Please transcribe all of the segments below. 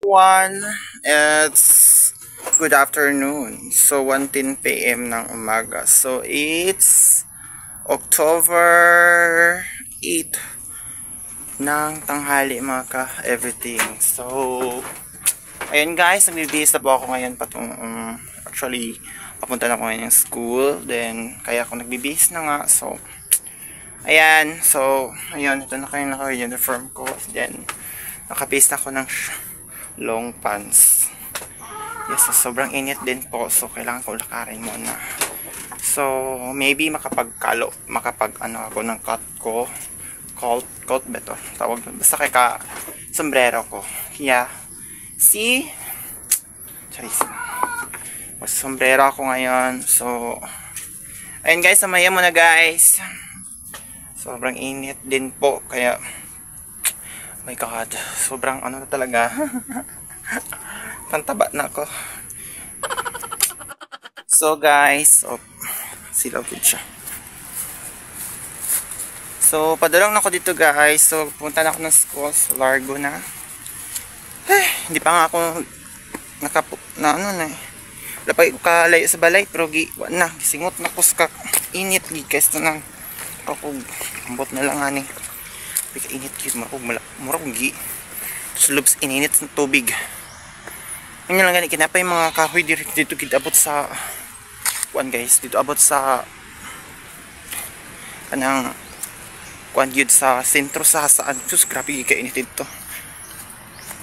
One, it's good afternoon. So 1:10 p.m. ng umaga. So it's October 8 ng tanghali mga ka-everything. So ayun guys, nagbibihis na po ako ngayon actually papunta na ako ngayon ng school. Then kaya ako nagbibihis na nga. So ayan, so ayun, ito na kayo naka-uniform ko. Then nakabihis na ako ng long pants. Yes, so sobrang init din po. So kailangan ko lakarin muna. So maybe makapag ako ng coat ba to? Tawag basta kay sombrero ko. Yeah. See? Charis. Mas sombrero ako ngayon. So ayun guys, samaya muna guys. Sobrang init din po kaya oh my god, sobrang ano na talaga. Pantaba na ako. So guys, silaw din siya. So padalong na ako dito guys. So pumunta na ako ng school. So largo na. Hindi pa nga ako lapay kalayo sa balay. Pero na, gisingot na ko sa init guys. Ito nang ako, ambot na lang ani. Init guys, murag gi. Sulubs ininit ng tubig. Yun lang gani, kinapay mga kahoy dito abot sa guys, dito abot sa kanang yun sa sentro sa saan. Sus, grabe kainit dito.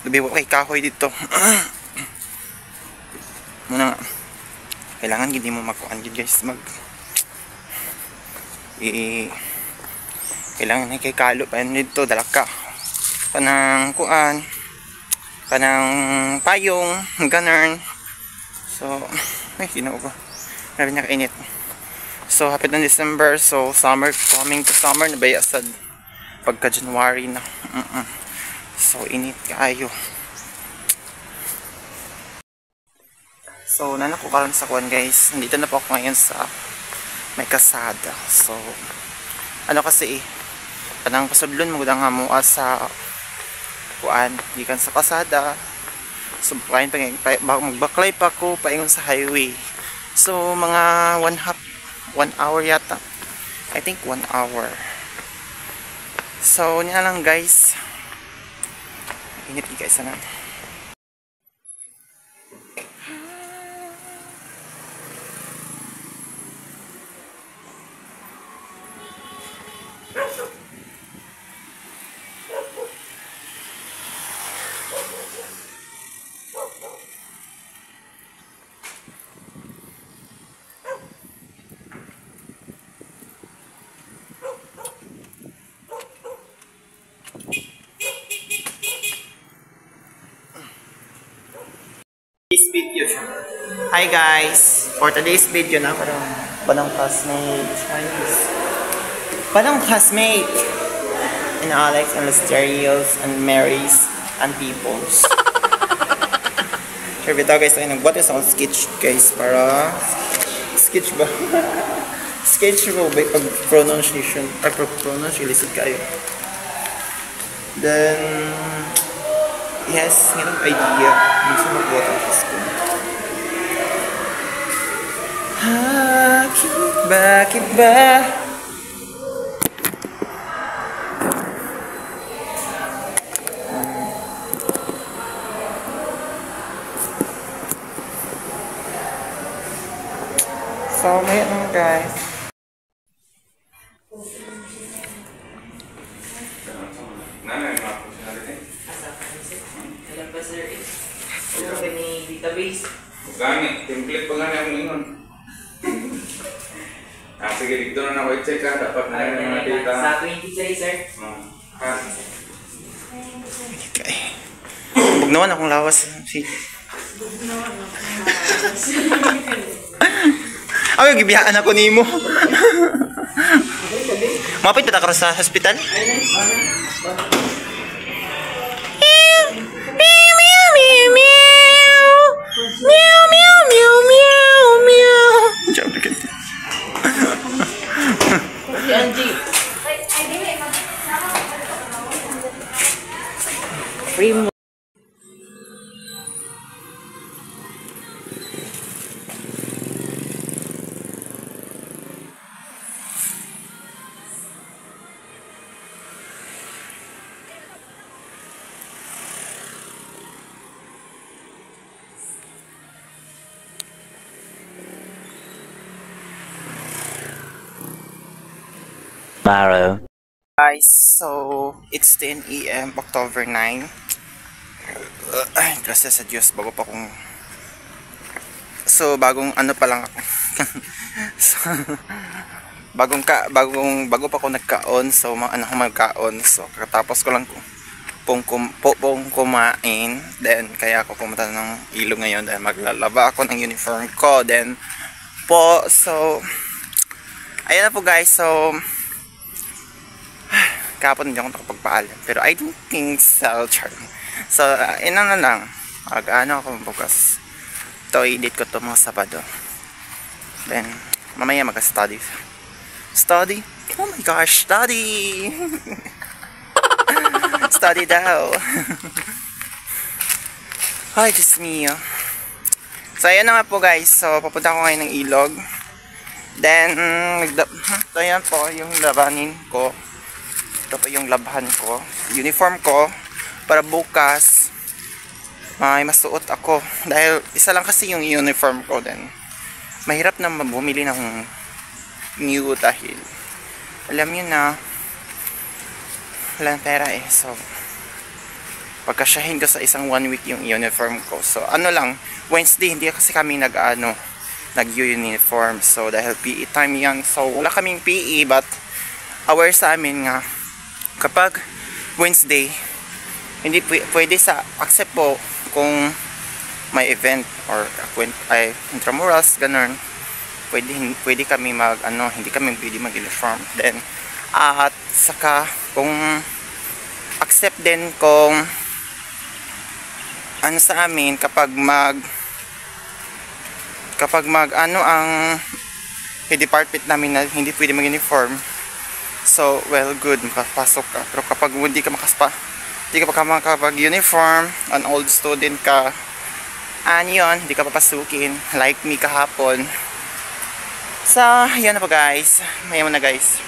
Lubi ko kay kahoy dito. Muna nga, kailangan hindi mo magkuan yun guys, kailangan na kay kalo pa yun dito, dalaka kanang kuan, kanang payong, ganern. So ay ginoo ko, grabe na kainit. So hapit ng December, so summer, coming to summer na baya sad pagka January na. So init kaayo. So nanak ko karon sa kuan guys, nandito na po ako ngayon sa may kasada. So ano kasi kanang pasudlon magudang hamuas sa kuan gikan sa kasada. So magbaklay pa ko paingon sa highway. So mga 1 hour yata, I think 1 hour. So niya lang guys, init guys na. Video. Hi guys, for today's video na panang classmate and Alex and Listerios and Marys and Peoples. Sure bitaw guys, ay nagbuhat sa sketch guys para sketch ba? Sketch ba pag pronunciation or pronunciation kayo. Then yes, ngayon idea. Gusto magbuhat ang school. Bakit ba? So, may naman guys. Gani, template pa nga yung ingon. Sige, dito na na-check ka. Dapat na yung mga data. Sa 23, sir. Okay. Huwag naman akong lawas. Ay, gibiyaan ako ni mo. Mapit pa ka sa hospital? Meow, meow, meow, meow, meow. Jam na ganti. Si Angie. Free mo. tomorrow. Guys, so it's 10 AM, October 9. Ay, gracias sa Diyos, bago pa kong... So, bagong ano pa lang ako. So, bago pa ako nagkaon. So, ano akong magkaon. So, katapos ko lang pong kumain. Then, kaya ako pumunta ng ilog ngayon. Dahil maglalaba ako ng uniform ko. Then, so, ayan na po guys. So, kapon hindi ako nakapagpaalam. Pero I don't think so, Charlie. So, ina na lang. Ano ako bukas. Ito, i-edit ko ito mga Sabado. Then, mamaya mag-study. Study? Oh my gosh, study! Study daw. Ay, Diyos mio. So, ayan na nga po guys. So, papunta ko ngayon ng ilog. Then, ito yan po yung labanin ko. Ito po yung labhan ko. Uniform ko. Para bukas, may masuot ako. Dahil isa lang kasi yung uniform ko. Then, mahirap na bumili ng new dahil alam nyo na walang pera eh. So, pagkasyahin ko sa isang 1 week yung uniform ko. So, ano lang, Wednesday, hindi kasi kami nag-uniform. So, dahil PE time yan. So, wala kaming PE, but aware sa amin nga, kapag Wednesday, hindi pwede sa accept po kung may event or intramurals, ganun. Pwede kami hindi kami pwede mag-uniform. Then, at saka, kung accept din kung ano sa amin, kapag ang department namin na hindi pwede mag-uniform. So, well, good, makapasok ka. Pero kapag hindi ka makapag-uniform, an old student ka, yun, hindi ka papasukin, like me kahapon. So, yun na po guys. Mayaman na guys.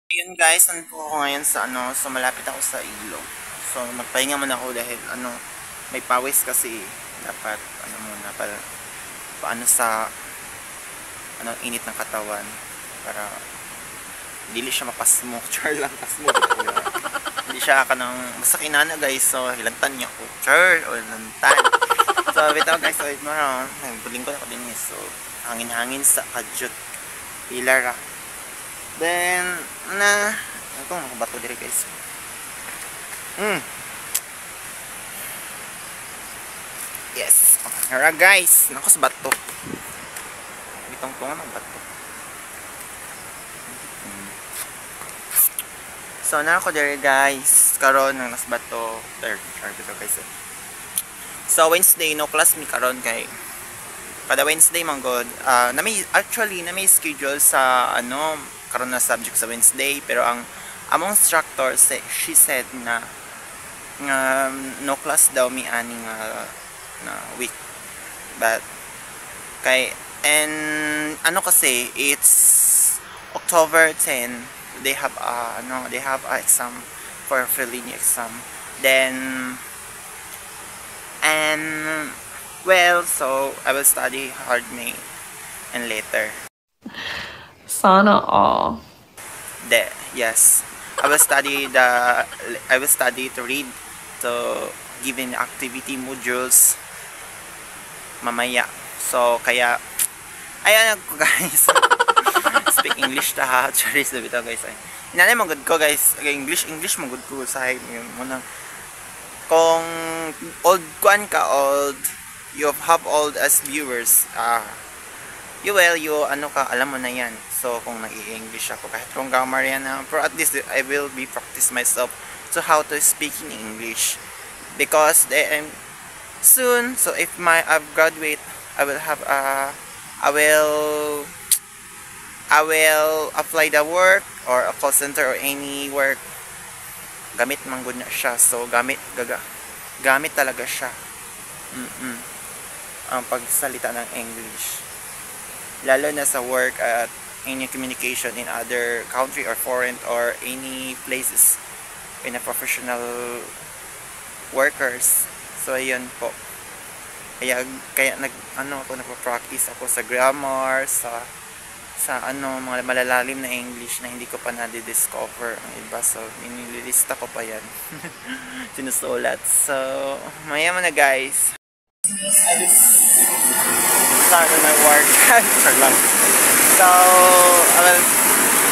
Yun guys, nandito ako ngayon sa so malapit ako sa ilog. So, magpahinga muna ako dahil may pawis kasi dapat, muna, paano sa, init ng katawan para dili siya mapasmoke. Char lang, pasmoke. Hindi siya basta kinana guys. So, hilantan niya ako. Char, o hilantan. So, bitaw guys. So, buling ko na ako din eh. So, hangin-hangin sa kadyot. Pilar ah. Then, ito, nakabato diri guys. Yes. Alright guys. Nakos bato. Bitong tunga ng bato. So, na ako there guys. Karon ng nasbato. There, guys. So, Wednesday, no class mi karon kay kada Wednesday man god. Na may schedule sa karon na subject sa Wednesday, pero ang among instructor she said na no class daw mi aning na week. But kasi it's October 10. They have a exam for filling exam. Then so I will study hard May and later. Sana all. Yes. I will study to read, to given activity modules mamaya. So kaya ayan ako guys. Speak English ta ha. Charis na bitaw guys. Inanay mo good ko guys. English mo good ko sa yun muna. Kung you have old as viewers, you alam mo na yan. So kung nag-i-English ako kahit kung gamar yan pero at least I will be practice myself to how to speak in English because soon, so if I've graduate, I will apply the work or a call center or any work. Gamit man gud na siya. So gamit talaga siya. Ang pagsalita ng English. Lalo na sa work at any communication in other country or foreign or any places in a professional workers. So ayun po. Kaya nagpa-practice ako sa grammar, sa sa ano, mga malalalim na English na hindi ko pa na-discover ang iba. So, inililista ko pa yan. Sinusulat. So, maya mo na guys. I just started my work. Sorry lang. So, I will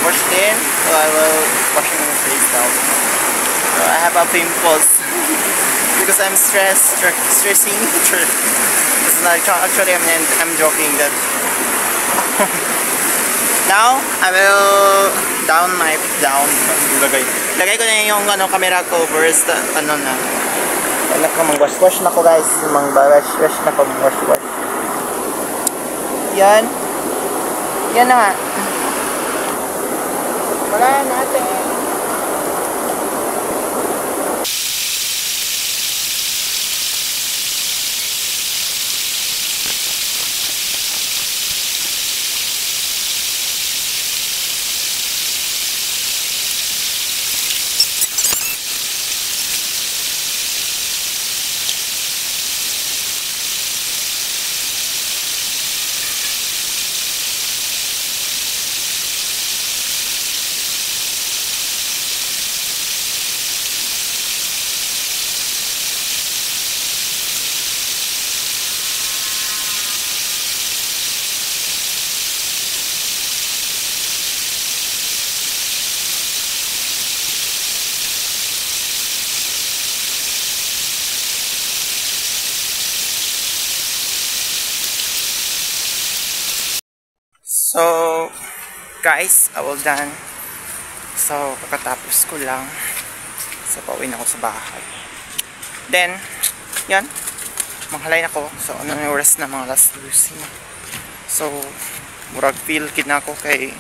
wash it in. So, I will wash my face now. So, I have a pimples. Because I'm stressing. It's not, actually, I'm joking that now, I will lagay ko na yung ano, camera covers, ano na. Wala ka, mang-wash na ko guys. Mang-wash na ko, mang-wash. Yan. Yan na nga. Wala natin. So, guys, I will done. So, kakatapos ko lang. So, pauwi na ako sa bahay. Then, yan. Manghalay na ako. So, ano yung oras na mga last lucy na. So, murag feel kid na ako kay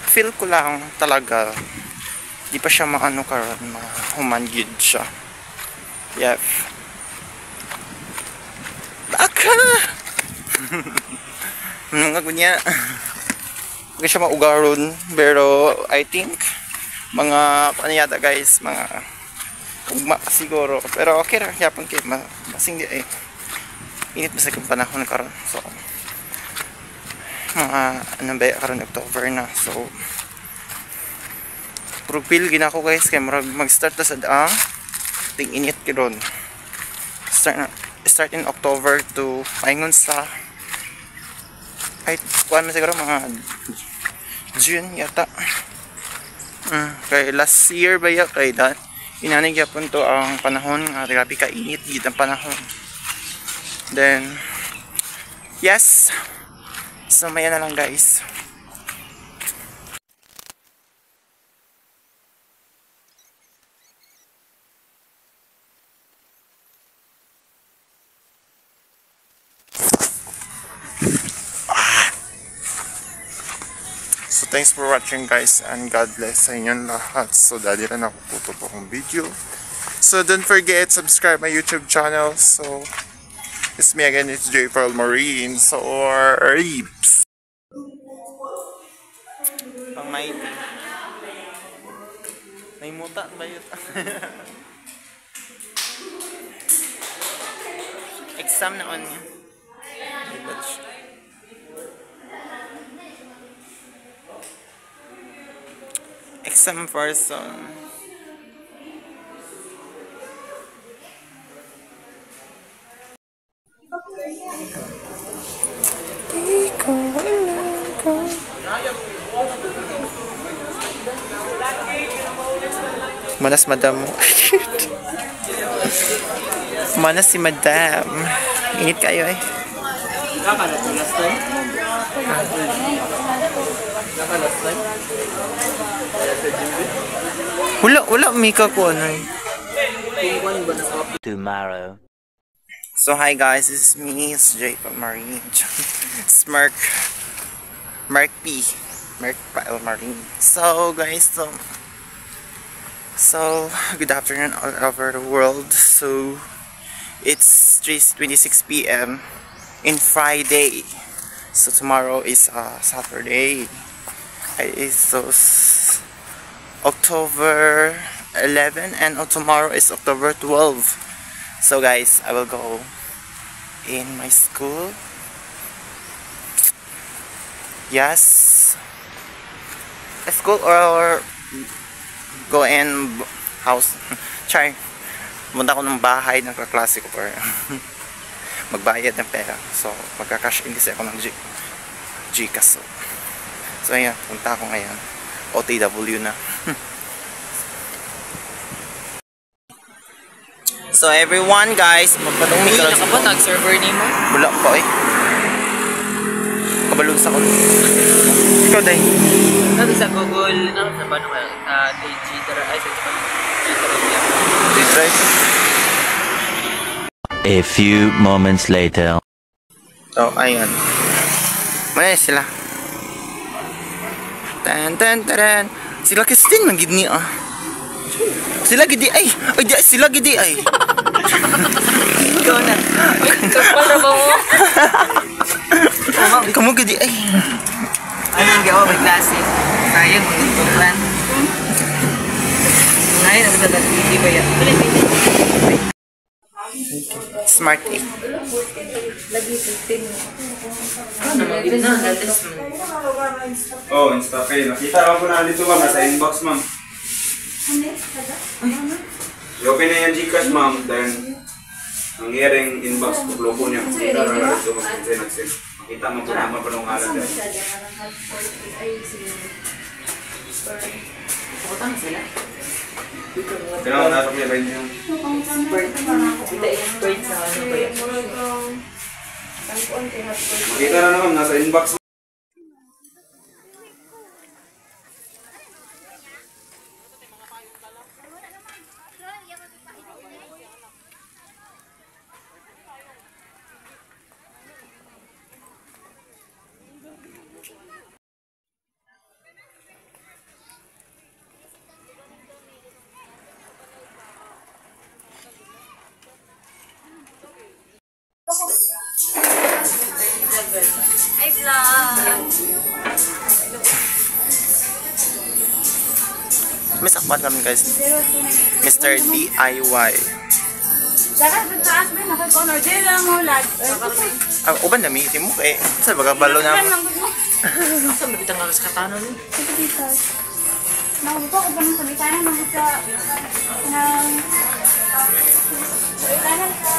feel ko lang talaga di pa siya maano karon, human gid siya. Yep. Baka! Mga gunya. Hindi siya maugaron, pero I think mga ano yata guys, mga ugma siguro, pero okay ra yapon kay masing di eh init ba sa panahon karon. So mga ano ba karon, October na, so profile gina ko guys kay mag-start na sa daang ting init karon. Start in October to paingon sa kahit kuan mo siguro mga June yata. Kay last year ba ya kay that inanig yapon to ang panahon nga grabe ka init gid ang panahon. Then yes, so maya na lang guys. So thanks for watching guys, and God bless sa inyong lahat. So dali rin ako puto po akong video. So don't forget, subscribe my YouTube channel. So it's me again, it's J. Pearl Marine. So Reeps. Pang mighty. May muta ba yun? Exam na on niya. Exam person. Manas madam mo. Manas si madam. Init kayo eh. Wala mika ko ano eh. Tomorrow. So hi guys, this is me, it's J. Marine. Smirk P. Merk Pile Marine. So guys, so good afternoon all over the world. So it's 3:26 p.m. in Friday. So tomorrow is Saturday. So October 11 and tomorrow is October 12. So guys, I will go in my school. Yes. School or go in house. Char. Punta ko ng bahay ng kaklase ko para magbayad ng pera. So, magka-cash in kasi ako ng Gcash. So, ayan. Punta ako ngayon. OTW na. So, everyone guys, magpatong Uy, nakapatag server ni mo. Wala pa eh. Kabalon sa ko. Ikaw day. Sabi sa Google, ano sa ba naman? Sa G-Drive, ay sa G-Drive. A few moments later. So, ayun. Maya sila. Tan. Sila Kristin, magid niya ah. Sila gidi ay. Ay, di, sila gidi ay. Ikaw na. Kapal na ba mo? Kamu gidi ay. Anong gawa may klase? Sayang, magandang plan. Ngayon, ang sa hindi ba yan? Smart eh. Ano, magandang na, gatas mo. Oh, insta pay. Nakita lang ko na dito ma'am, nasa inbox ma'am. I-open na yung Gcash ma'am, then nangyaring inbox ko loko niya. Nakita lang na dito mag-send. Makita mo po naman pa nung ngalan din. Pukutang sila. Kailangan nasa kaya ba yun? Bird sa ano ba yan? Makita na naman, nasa inbox. Hi, vlog! May sakpan kami guys. Mr. DIY. Saka sa taas ba, nakakonor. Di lang ulat. Ang uban na miti mo eh. Saan baga balo na mo? Saan ba bitang alas katanan mo? Nakuha ko pa ng salitanan ng sa... Salitanan sa...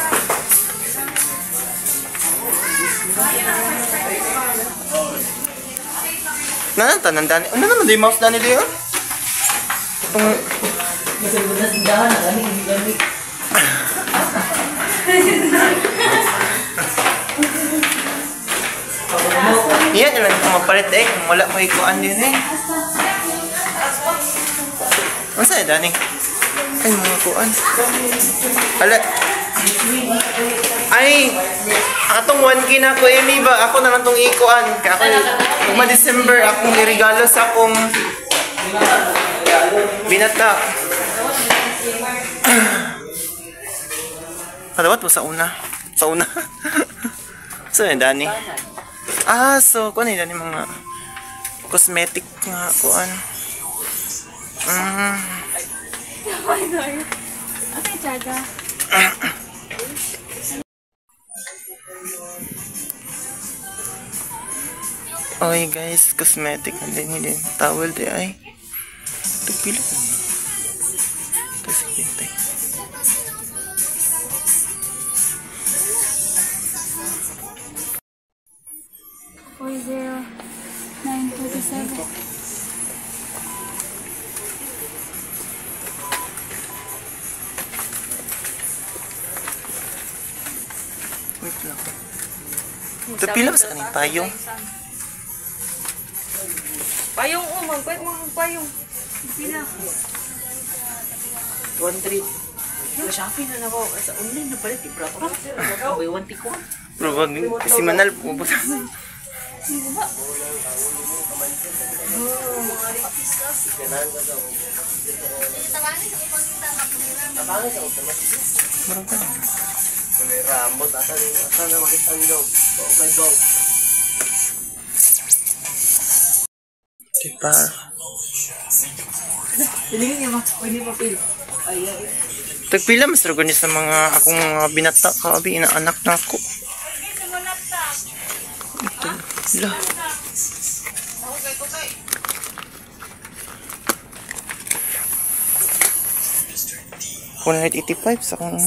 Nananta, nandani. Ano naman di mouse dani di yun? Itong... Masagod na sindahan na kami, hindi kami. Yan, ilan ito mapalit eh. Wala ko ikuan din eh. Ano sa'yo, Dani? Ay, mga kuan. Ala. Ay, atong 1K na ako, Amy ba? Ako na lang itong ikuan. Kaya ako, pag ma-December, akong irigalo sa akong binata. Kalawat mo sa una. Sa una. Saan yun, Dani? Ah, so, kuan yun, Dani, mga cosmetic nga, kuan. Okay, Chaga. Okay guys, cosmetic na din. Towel di ay. Tagpila. Kasi hintay. Wait lang. Tagpila ba sa kaning payong? Payong umang, pwede mga payong. Pila. 1-3. Shopee na ako. Sa online na palit. Ibra ko. May 1 tiko. Bro, wag si Manal pupunta. Marang ka. May rambot, asa na makitandog. Okay, bong. Diba? Hilingin niya ma. Pwede pa pil. Ay. Tagpila mas organis sa mga akong mga binata kabi inaanak na ako. Ito. La. 185 sa kung...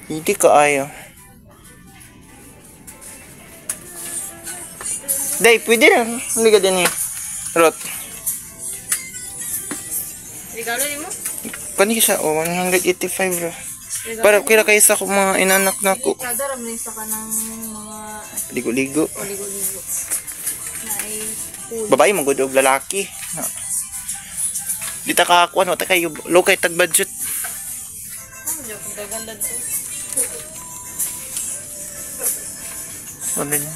Hindi ka ayaw. Day, pwede lang. Hindi ka din eh. Rot. Regalo ni mo? Pani siya, 185 ra. Para kira kayo sa mga inanak na ko. Kada ram sa kanang mga Ligo-ligo. ligo-ligo. Na ay pool. Babae, magod og lalaki. Di ta kakakuan, wata kayo, low kay tag budget. Ano dyan kung gaganda to? Ano yun?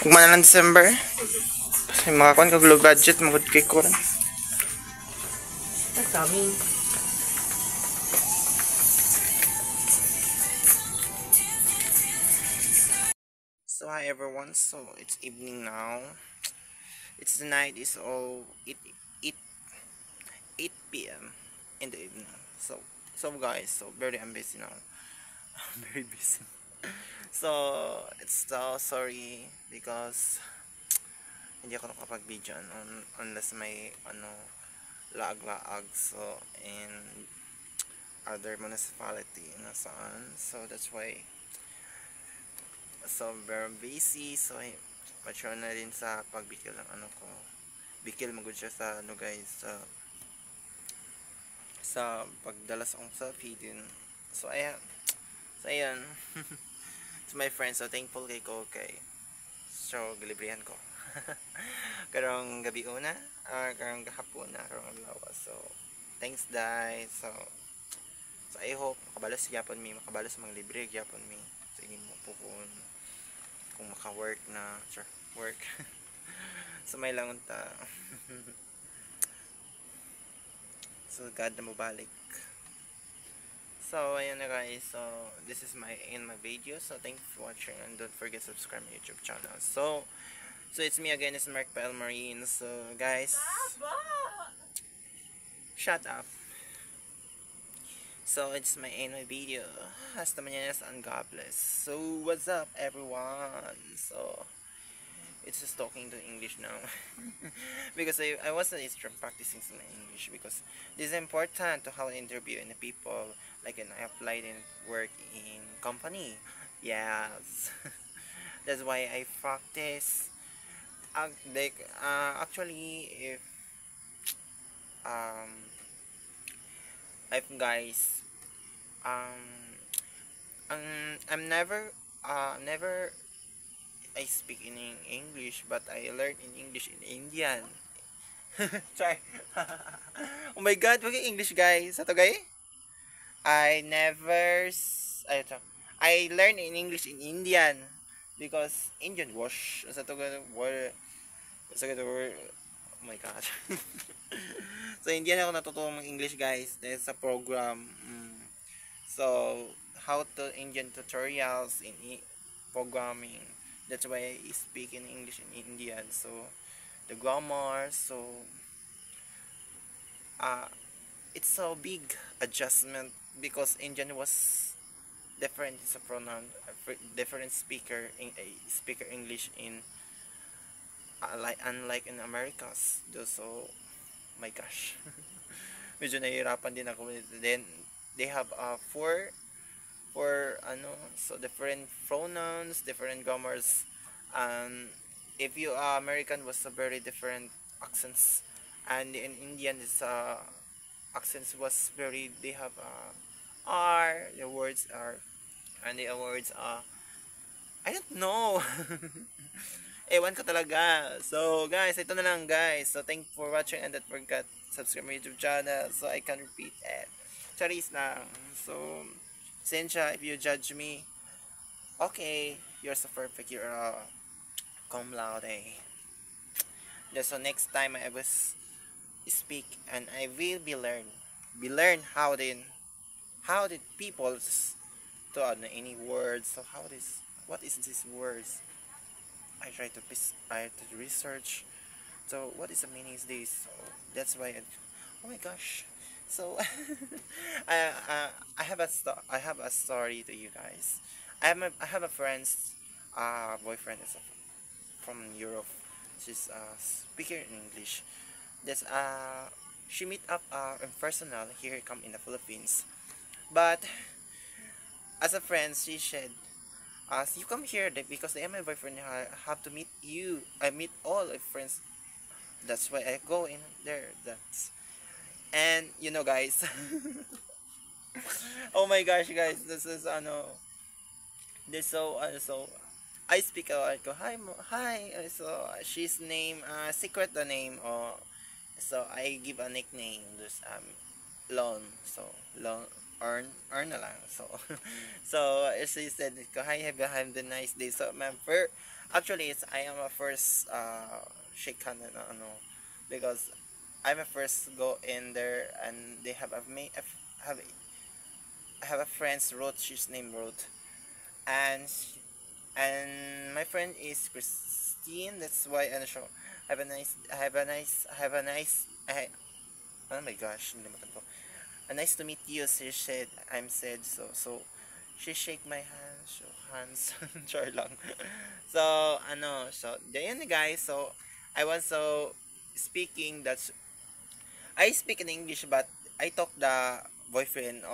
Kung man lang December, kasi makakuan ka low budget, magod kay kuran. Ang dami. So hi everyone, so it's evening now. It's the night, it's all 8 p.m. in the evening. So guys, so very I'm busy now. I'm very busy. So it's so sorry because hindi ako nakapag-video unless may laag-laag so in other municipality nasaan. So that's why so very busy, so mature na rin sa pagbikil ng ko. Bikil magud siya sa guys sa pagdala sa akong selfie din. So ayan. To my friends, so thankful kay ko kay so gilibrihan ko. Karong gabi una or karong gahapon na karong adlaw. So thanks guys. So I hope makabalas gyapon mi, makabalas mga libre gyapon mi sa inyo mo po kung maka-work na work. So may langon ta. So God na mabalik. So ayan na guys, so this is my video. So thank you for watching and don't forget to subscribe my YouTube channel. So it's me again, it's Mark Pel Marine. So guys, shut up. So it's my video. Hasta mañana and God bless. So what's up everyone? So it's just talking to English now. Because I wasn't practicing my English because this is important to how I interview in the people. Like when I applied in work in company. Yes. That's why I practice. Actually if guys I'm never I speak in English, but I learned in English in Indian. Try. Oh my God, wag English guys. Sato gay? I learned in English in Indian because Indian wash. Sato gay word. Oh my God. So Indian ako natutong mag English guys. Dahil sa program. So how to Indian tutorials in programming. That's why I speak in English in Indian. So the grammar, so it's so big adjustment because Indian was different. It's a pronoun, different speaker English in unlike in Americas. So my gosh, medyo nahihirapan din ako. Then they have four so different pronouns, different grammars, and if you are American was a very different accents, and in Indian is accents was very, they have R, the words are, and the words are, I don't know. Ewan ko talaga. So guys, ito na lang guys. So thank you for watching and don't forget subscribe my YouTube channel so I can repeat it. Charis lang. So Sensha, if you judge me, okay, you're so perfect, you're cum laude. Just so next time I will speak and I will be learn how did people to any words. So what is these words? I try to research. So what is the meaning of this? So that's why oh my gosh. So I have I have a story to you guys. I have a friend's boyfriend is from Europe. She's speaker in English. That's she meet up in personal here come in the Philippines. But as a friend, she said, you come here because I am my boyfriend. I have to meet you. I meet all my friends. That's why I go in there. That's and you know, guys. Oh my gosh, guys, this is this so I speak go hi hi. So she's name secret the name or so I give a nickname. This loan so loan earn na lang so so she said ko hi have the nice day so actually it's I am a first shake hand na because I'm a first go in there and they have have I have a friend's Ruth, she's named Ruth, and and my friend is Christine. That's why ano siya. Have a nice. Oh my gosh, hindi ko. Nice to meet you. She said, I'm said so. She shake my hand, so hands, char lang. So so then guys, so I was so speaking that's I speak in English but I talk the boyfriend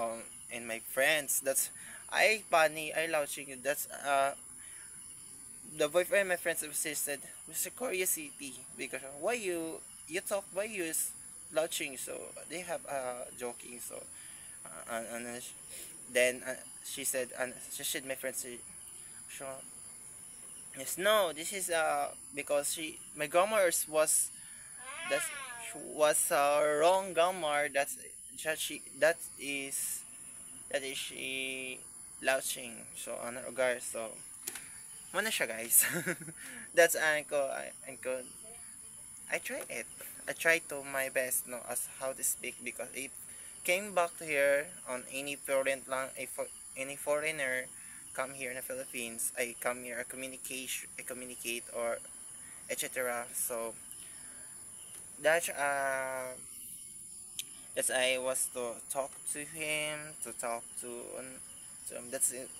and my friends. That's I funny, I launching that's the boyfriend and my friends have said was a curiosity because why you talk why you is launching so they have joking so and then she said and she said my friend say so yes no this is because she my grammar that was wrong grammar that is she launching so on regard so Mana siya guys. That's I try it. I try to my best no as how to speak because if came back to here on any foreign lang any foreigner come here in the Philippines, I come here I communicate or etc. So that's I was to talk to him to talk to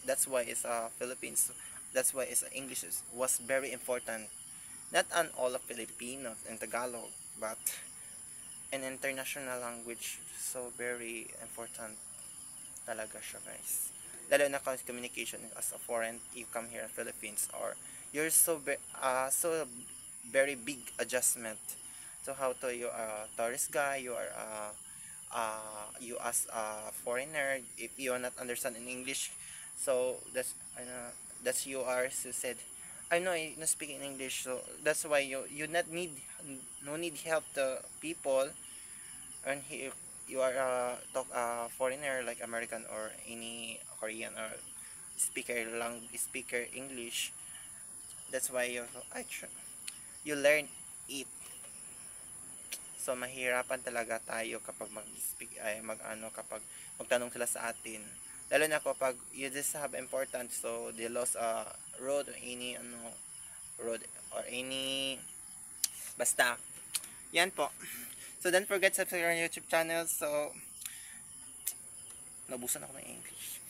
that's why it's Philippines that's why it's English was very important not on all of Filipino and Tagalog but an international language so very important talaga siya guys lalo na communication as a foreign you come here in Philippines or you're so very big adjustment to how to you are a tourist guy you are you as a foreigner if you are not understand in English so that's you are so said I know I not speak in English so that's why you not need no need help the people and here you are talk foreigner like American or any Korean or speaker English that's why you learn it so mahirapan talaga tayo kapag mag-speak ay kapag magtanong sila sa atin lalo na kapag you just have important so they lost a road or any road or any basta yan po so don't forget to subscribe our YouTube channel so nabusan ako ng English